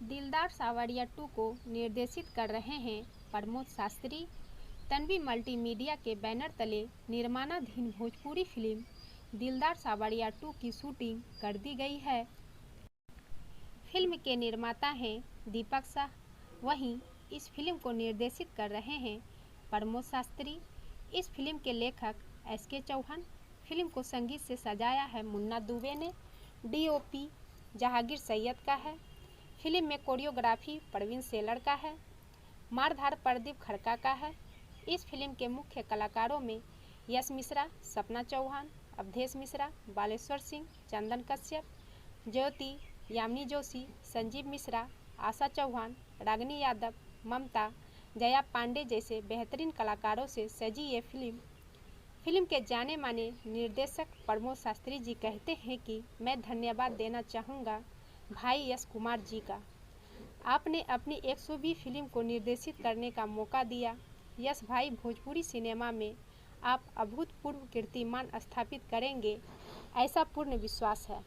दिलदार सावरिया 2 को निर्देशित कर रहे हैं प्रमोद शास्त्री। तन्वी मल्टीमीडिया के बैनर तले निर्माणाधीन भोजपुरी फिल्म दिलदार सावरिया 2 की शूटिंग कर दी गई है। फिल्म के निर्माता हैं दीपक शाह। वहीं इस फिल्म को निर्देशित कर रहे हैं प्रमोद शास्त्री। इस फिल्म के लेखक SK चौहान। फिल्म को संगीत से सजाया है मुन्ना दुबे ने। DOP जहांगीर सैयद का है। फिल्म में कोरियोग्राफी प्रवीण सेलर का है। मारधार प्रदीप खड़का का है। इस फिल्म के मुख्य कलाकारों में यश मिश्रा, सपना चौहान, अवधेश मिश्रा, बालेश्वर सिंह, चंदन कश्यप, ज्योति, यामिनी जोशी, संजीव मिश्रा, आशा चौहान, रागिनी यादव, ममता, जया पांडे जैसे बेहतरीन कलाकारों से सजी ये फिल्म के जाने माने निर्देशक प्रमोद शास्त्री जी कहते हैं कि मैं धन्यवाद देना चाहूँगा भाई यश कुमार जी का। आपने अपनी 120 फिल्म को निर्देशित करने का मौका दिया। यश भाई, भोजपुरी सिनेमा में आप अभूतपूर्व कीर्तिमान स्थापित करेंगे, ऐसा पूर्ण विश्वास है।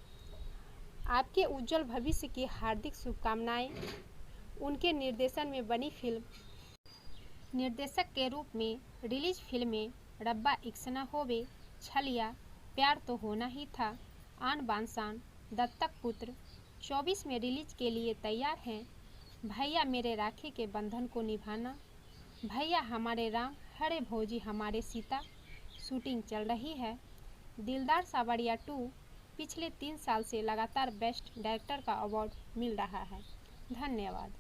आपके उज्जवल भविष्य की हार्दिक शुभकामनाएं। उनके निर्देशन में बनी फिल्म। निर्देशक के रूप में रिलीज फिल्में रब्बा इश्क न होवे, छलिया, प्यार तो होना ही था, आन बान शान, दत्तक पुत्र 24 में रिलीज के लिए तैयार हैं। भैया मेरे राखी के बंधन को निभाना, भैया हमारे राम, हरे भौजी हमारे सीता शूटिंग चल रही है। दिलदार सावरिया 2 पिछले 3 साल से लगातार बेस्ट डायरेक्टर का अवार्ड मिल रहा है। धन्यवाद।